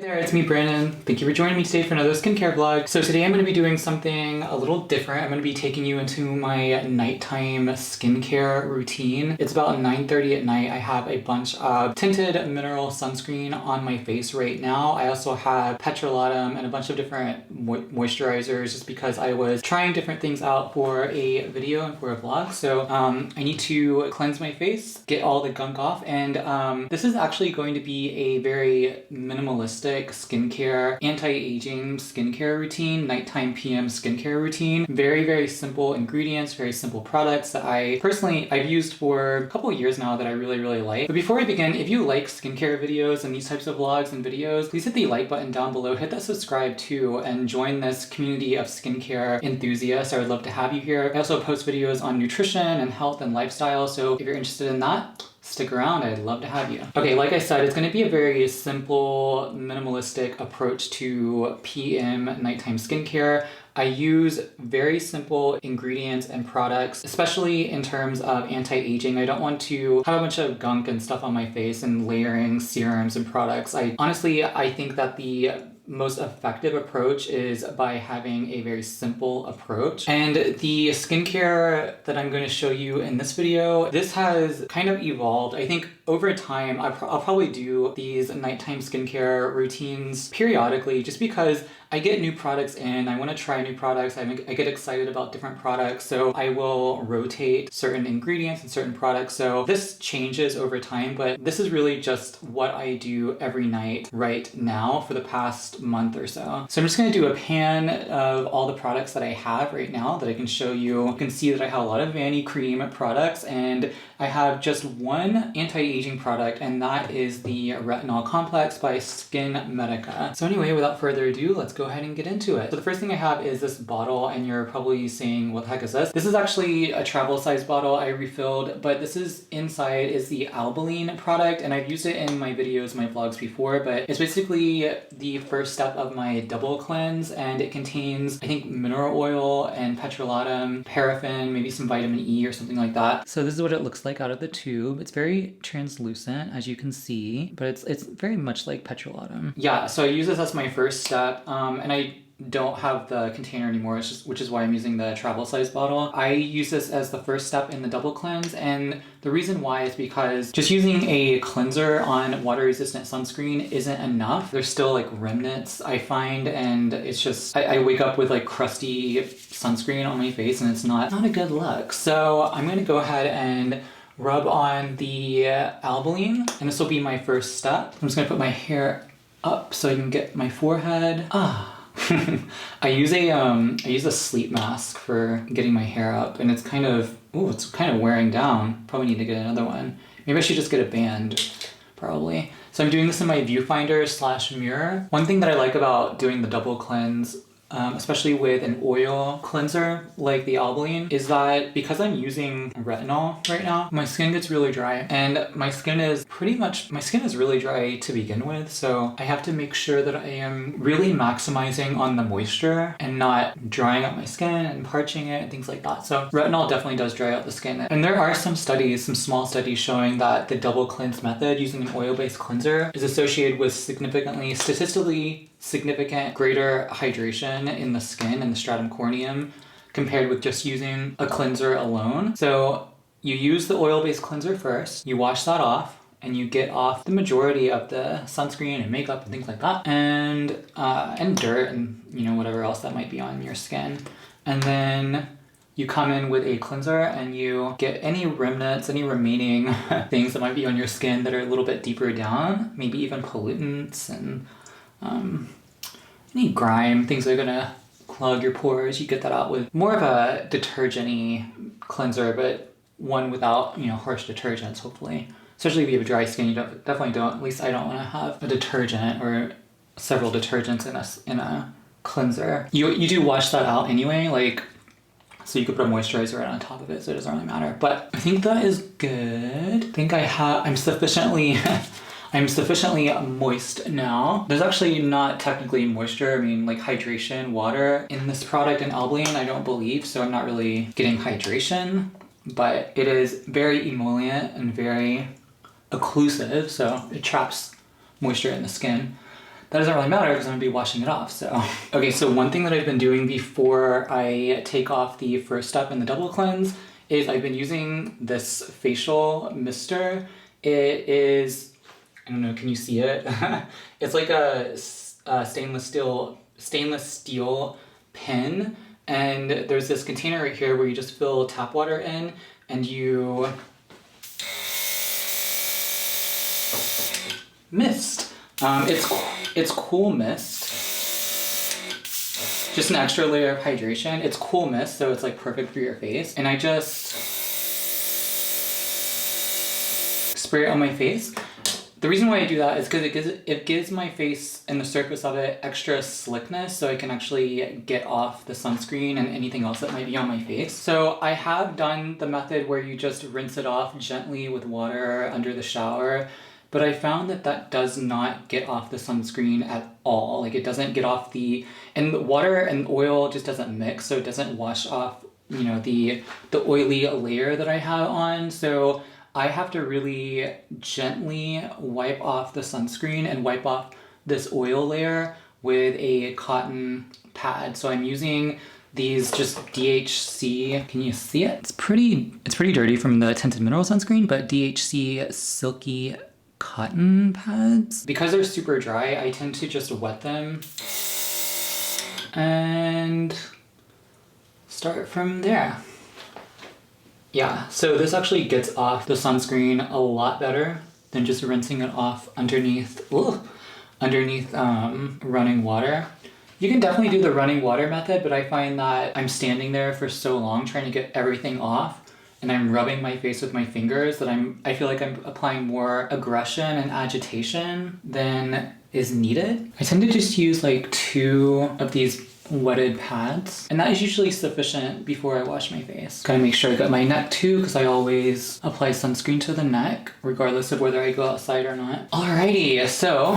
Hi there, it's me, Brandon. Thank you for joining me today for another skincare vlog. So today I'm going to be doing something a little different. I'm going to be taking you into my nighttime skincare routine. It's about 9:30 at night. I have a bunch of tinted mineral sunscreen on my face right now. I also have petrolatum and a bunch of different moisturizers just because I was trying different things out for a video and for a vlog. So I need to cleanse my face, get all the gunk off, and this is actually going to be a very minimalistic skincare, anti-aging skincare routine, nighttime PM skincare routine. Very, very simple ingredients, very simple products that I've used for a couple of years now that I really, really like. But before I begin, if you like skincare videos and these types of vlogs and videos, please hit the like button down below, hit that subscribe too, and join this community of skincare enthusiasts. I would love to have you here. I also post videos on nutrition and health and lifestyle, so if you're interested in that, stick around, I'd love to have you. Okay, like I said, it's going to be a very simple, minimalistic approach to PM nighttime skincare. I use very simple ingredients and products, especially in terms of anti-aging. I don't want to have a bunch of gunk and stuff on my face and layering serums and products. I think that the most effective approach is by having a very simple approach. And the skincare that I'm going to show you in this video, this has kind of evolved. I think over time, I'll probably do these nighttime skincare routines periodically just because I get new products in, I want to try new products, I get excited about different products, so I will rotate certain ingredients and certain products. So this changes over time, but this is really just what I do every night right now for the past month or so. So I'm just going to do a pan of all the products that I have right now that I can show you. You can see that I have a lot of Vanity Cream products, and I have just one anti-aging product, and that is the Retinol Complex by Skimedica. So anyway, without further ado, let's go ahead and get into it. So the first thing I have is this bottle, and you're probably saying, what the heck is this? This is actually a travel size bottle I refilled, but this is inside is the Albaline product, and I've used it in my videos, my vlogs before, but it's basically the first step of my double cleanse, and it contains, I think, mineral oil and petrolatum, paraffin, maybe some vitamin E or something like that. So this is what it looks like out of the tube. It's very translucent, as you can see, but it's very much like petrolatum. Yeah, so I use this as my first step, and I don't have the container anymore, which is why I'm using the travel size bottle. I use this as the first step in the double cleanse, and the reason why is because just using a cleanser on water resistant sunscreen isn't enough. There's still like remnants I find, and it's just I wake up with like crusty sunscreen on my face, and it's not a good look. So I'm gonna go ahead and rub on the Albaline, and this will be my first step. I'm just gonna put my hair up so I can get my forehead. I use a sleep mask for getting my hair up, and it's kind of wearing down. Probably need to get another one. Maybe I should just get a band, probably. So I'm doing this in my viewfinder / mirror. One thing that I like about doing the double cleanse, especially with an oil cleanser like the Albaline, is that because I'm using retinol right now, my skin gets really dry, and my skin is really dry to begin with, so I have to make sure that I am really maximizing on the moisture and not drying out my skin and parching it and things like that. So retinol definitely does dry out the skin, and there are some small studies showing that the double cleanse method using an oil-based cleanser is associated with statistically significant greater hydration in the skin and the stratum corneum compared with just using a cleanser alone. So you use the oil-based cleanser first, you wash that off, and you get off the majority of the sunscreen and makeup and things like that, and dirt and whatever else that might be on your skin. And then you come in with a cleanser and you get any remnants, any remaining things that might be on your skin that are a little bit deeper down, maybe even pollutants and any grime, things that are gonna clog your pores. You get that out with more of a detergent-y cleanser, but one without harsh detergents, hopefully. Especially if you have dry skin, you definitely don't. At least I don't want to have a detergent or several detergents in a cleanser. You do wash that out anyway, so you could put a moisturizer right on top of it, so it doesn't really matter. But I think that is good. I think I'm sufficiently moist now. There's actually not technically moisture, hydration, water in this product in Albaline, I don't believe, so I'm not really getting hydration, but it is very emollient and very occlusive, so it traps moisture in the skin. that doesn't really matter because I'm gonna be washing it off, so. Okay, so one thing that I've been doing before I take off the first step in the double cleanse is I've been using this facial mister. It is, I don't know, can you see it? It's like a stainless steel pen, and there's this container right here where you just fill tap water in and you mist. It's cool mist. Just an extra layer of hydration. It's cool mist, so it's like perfect for your face. And I just spray it on my face. The reason why I do that is because it gives my face and the surface of it extra slickness, so I can actually get off the sunscreen and anything else that might be on my face. So I have done the method where you just rinse it off gently with water under the shower, but I found that does not get off the sunscreen at all. Like, it doesn't get off and the water and oil just doesn't mix, so it doesn't wash off, you know, the oily layer that I have on. So I have to really gently wipe off the sunscreen and wipe off this oil layer with a cotton pad. So I'm using these just DHC, can you see it? It's pretty dirty from the Tinted Mineral sunscreen, but DHC Silky Cotton pads. Because they're super dry, I tend to just wet them and start from there. Yeah, so this actually gets off the sunscreen a lot better than just rinsing it off underneath running water. You can definitely do the running water method, but I find that I'm standing there for so long trying to get everything off, and I'm rubbing my face with my fingers that I feel like I'm applying more aggression and agitation than is needed. I tend to just use like 2 of these wetted pads, and that is usually sufficient before I wash my face. Gotta make sure I got my neck too, because I always apply sunscreen to the neck regardless of whether I go outside or not. Alrighty, so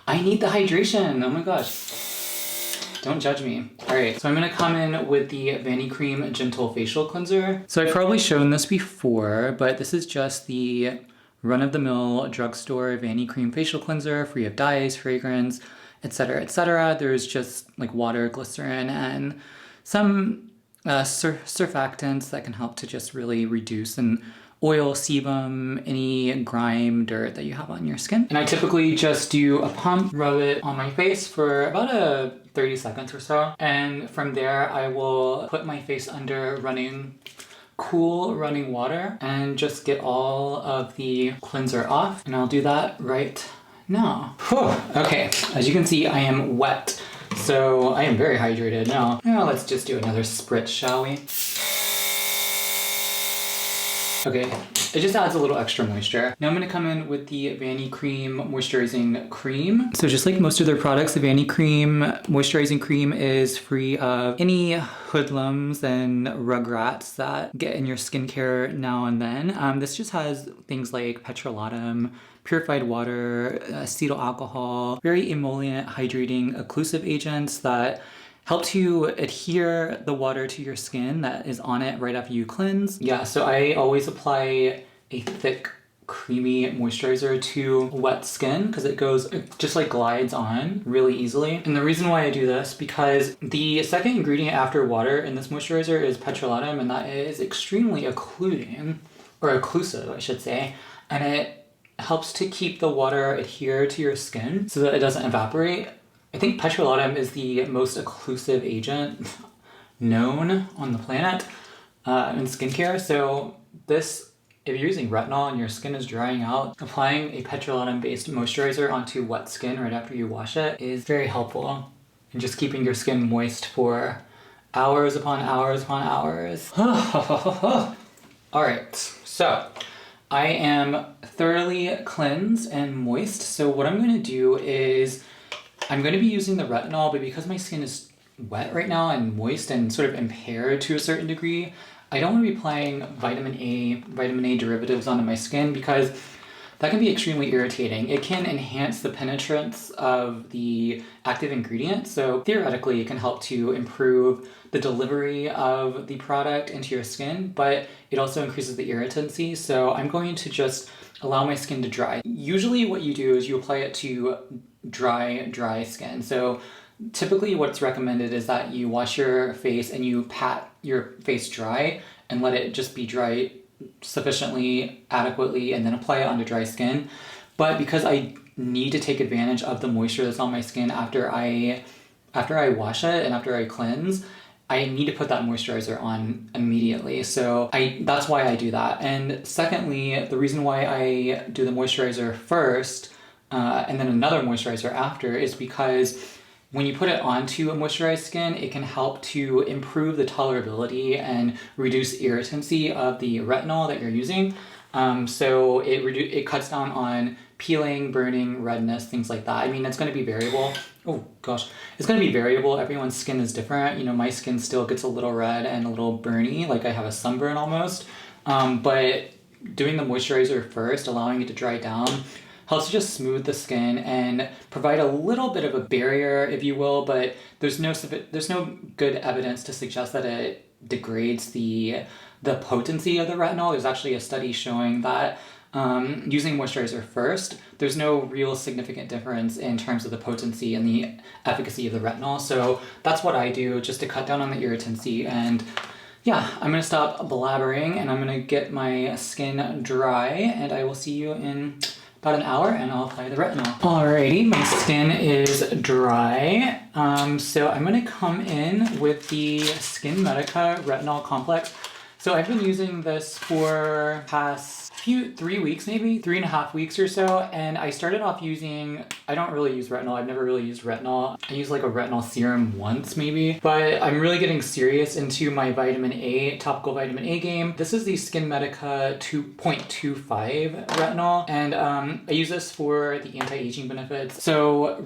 I need the hydration. Oh my gosh, don't judge me. Alright, so I'm gonna come in with the Vanicream Gentle Facial Cleanser. So I've probably shown this before, but this is just the run-of-the-mill drugstore Vanicream Facial Cleanser, free of dyes, fragrance, etc., etc. There's just like water, glycerin, and some surfactants that can help to just really reduce and oil, sebum, any grime, dirt that you have on your skin. And I typically just do a pump, rub it on my face for about 30 seconds or so. And from there, I will put my face under cool running water and just get all of the cleanser off. And I'll do that right now. Whew. Okay, as you can see, I am wet. So I am very hydrated now. Now let's just do another spritz, shall we? Okay, it just adds a little extra moisture. Now I'm gonna come in with the Vanicream Moisturizing Cream. So just like most of their products, the Vanicream Moisturizing Cream is free of any hoodlums and rugrats that get in your skincare now and then. This just has things like petrolatum, purified water, acetyl alcohol, very emollient, hydrating, occlusive agents that help to adhere the water to your skin that is on it right after you cleanse. Yeah, so I always apply a thick, creamy moisturizer to wet skin because it just like glides on really easily. And the reason why I do this, because the second ingredient after water in this moisturizer is petrolatum, and that is extremely occlusive, I should say. And it helps to keep the water adhere to your skin so that it doesn't evaporate. I think petrolatum is the most occlusive agent known on the planet in skincare. So this, if you're using retinol and your skin is drying out, applying a petrolatum-based moisturizer onto wet skin right after you wash it is very helpful in just keeping your skin moist for hours upon hours upon hours. All right, so I am thoroughly cleansed and moist. So what I'm going to do is I'm going to be using the retinol, but because my skin is wet right now and moist and sort of impaired to a certain degree, I don't want to be applying vitamin A derivatives onto my skin because that can be extremely irritating. It can enhance the penetrance of the active ingredient. So theoretically, it can help to improve the delivery of the product into your skin, but it also increases the irritancy. So I'm going to just allow my skin to dry. Usually what you do is you apply it to dry skin. So typically what's recommended is that you wash your face and you pat your face dry and let it just be dry sufficiently, adequately, and then apply it onto dry skin. But because I need to take advantage of the moisture that's on my skin after I wash it and after I cleanse, I need to put that moisturizer on immediately. So that's why I do that. And secondly, the reason why I do the moisturizer first and then another moisturizer after is because when you put it onto a moisturized skin, it can help to improve the tolerability and reduce irritancy of the retinol that you're using. So it cuts down on peeling, burning, redness, things like that. I mean, it's going to be variable. Oh gosh, it's going to be variable. Everyone's skin is different. You know, my skin still gets a little red and a little burny, like I have a sunburn almost. But doing the moisturizer first, allowing it to dry down, helps to just smooth the skin and provide a little bit of a barrier, if you will, but there's no good evidence to suggest that it degrades the potency of the retinol. There's actually a study showing that using moisturizer first, there's no real significant difference in terms of the potency and the efficacy of the retinol. So that's what I do just to cut down on the irritancy. And yeah, I'm gonna stop blabbering and I'm gonna get my skin dry, and I will see you in about an hour and I'll apply the retinol. Alrighty, my skin is dry. So I'm gonna come in with the Skimedica Retinol Complex. So I've been using this for past 3 weeks, maybe 3.5 weeks or so. And I started off using, I don't really use retinol. I've never really used retinol. I use like a retinol serum once maybe, but I'm really getting serious into my topical vitamin A game. This is the Skimedica 2.25 retinol. And I use this for the anti-aging benefits. So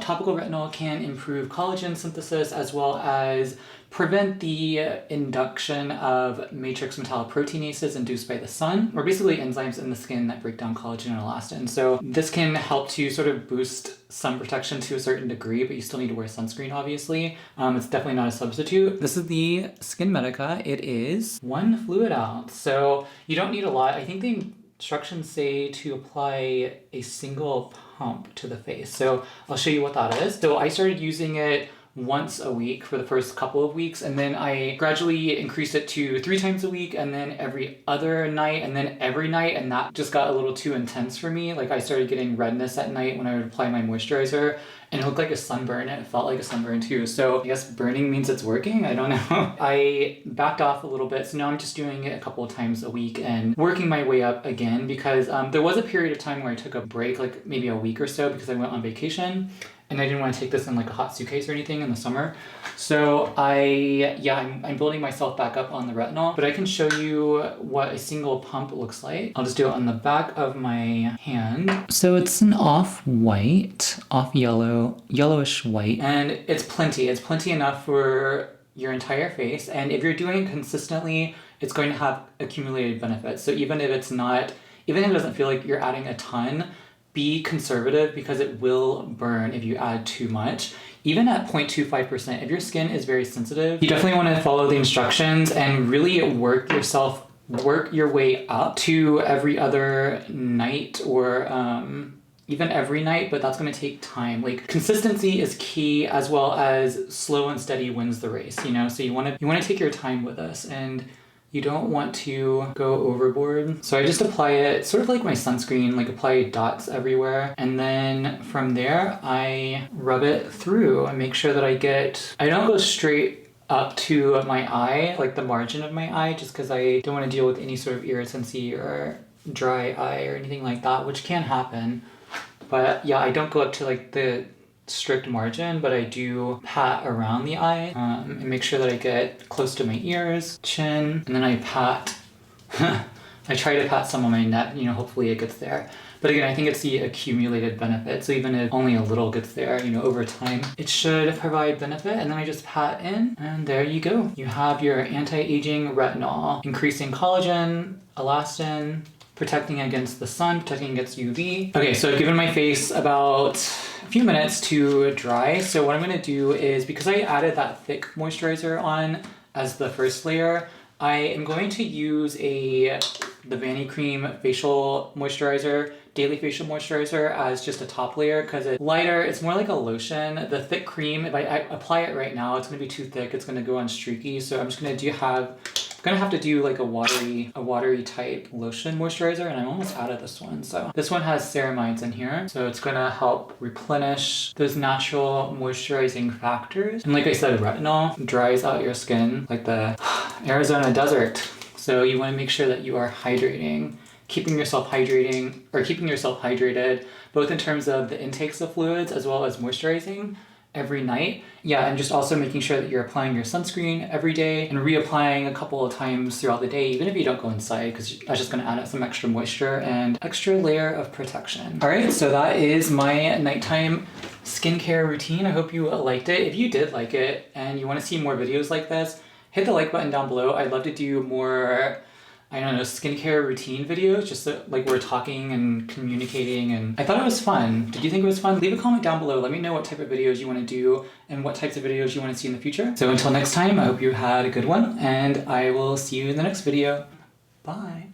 topical retinol can improve collagen synthesis as well as prevent the induction of matrix metalloproteinases induced by the sun, or basically enzymes in the skin that break down collagen and elastin. So this can help to sort of boost sun protection to a certain degree, but you still need to wear sunscreen, obviously. It's definitely not a substitute. This is the Skimedica. It is 1 fluid ounce, so you don't need a lot. I think the instructions say to apply a single pump to the face. So I'll show you what that is. So I started using it once a week for the first couple of weeks, and then I gradually increased it to 3 times a week, and then every other night, and then every night, and that just got a little too intense for me. Like I started getting redness at night when I would apply my moisturizer, and it looked like a sunburn, and it felt like a sunburn too. So I guess burning means it's working, I don't know. I backed off a little bit, so now I'm just doing it a couple of times a week and working my way up again, because there was a period of time where I took a break, like maybe a week or so, because I went on vacation. And I didn't want to take this in like a hot suitcase or anything in the summer. So I'm building myself back up on the retinol, but I can show you what a single pump looks like. I'll just do it on the back of my hand. So it's an off-white, off-yellow, yellowish white, and it's plenty. It's plenty enough for your entire face. And if you're doing it consistently, it's going to have accumulated benefits. So even if it doesn't feel like you're adding a ton, be conservative, because it will burn if you add too much. Even at 0.25%, if your skin is very sensitive, you definitely want to follow the instructions and really work your way up to every other night, or even every night, but that's going to take time. Like consistency is key, as well as slow and steady wins the race, you know? So you want to take your time with this, and you don't want to go overboard. So I just apply it sort of like my sunscreen, like apply dots everywhere. And then from there, I rub it through and make sure that I don't go straight up to my eye, like the margin of my eye, just because I don't want to deal with any sort of irritancy or dry eye or anything like that, which can happen. But yeah, I don't go up to like the strict margin, but I do pat around the eye and make sure that I get close to my ears, chin, and then I pat. I try to pat some on my neck, you know, hopefully it gets there. But again, I think it's the accumulated benefit. So even if only a little gets there, you know, over time, it should provide benefit. And then I just pat in, and there you go. You have your anti-aging retinol, increasing collagen, elastin, protecting against the sun, protecting against UV. Okay, so I've given my face about a few minutes to dry. So what I'm gonna do is, because I added that thick moisturizer on as the first layer, I am going to use a the Vanny Cream Facial Moisturizer, Daily Facial Moisturizer as just a top layer because it's lighter. It's more like a lotion. The thick cream, if I apply it right now, it's gonna be too thick. It's gonna go on streaky. So I'm just gonna have to do like a watery type lotion moisturizer, and I'm almost out of this one. So this one has ceramides in here. So it's gonna help replenish those natural moisturizing factors. And like I said, retinol dries out your skin like the Arizona desert. So you wanna make sure that you are hydrating, keeping yourself hydrated, both in terms of the intakes of fluids as well as moisturizing every night. Yeah, and just also making sure that you're applying your sunscreen every day and reapplying a couple of times throughout the day, even if you don't go inside, because that's just gonna add some extra moisture and extra layer of protection. All right, so that is my nighttime skincare routine. I hope you liked it. If you did like it and you wanna see more videos like this, hit the like button down below. I'd love to do more, I don't know, skincare routine videos, just so, like we're talking and communicating, and I thought it was fun. Did you think it was fun? Leave a comment down below. Let me know what type of videos you want to do and what types of videos you want to see in the future. So until next time, I hope you had a good one, and I will see you in the next video. Bye.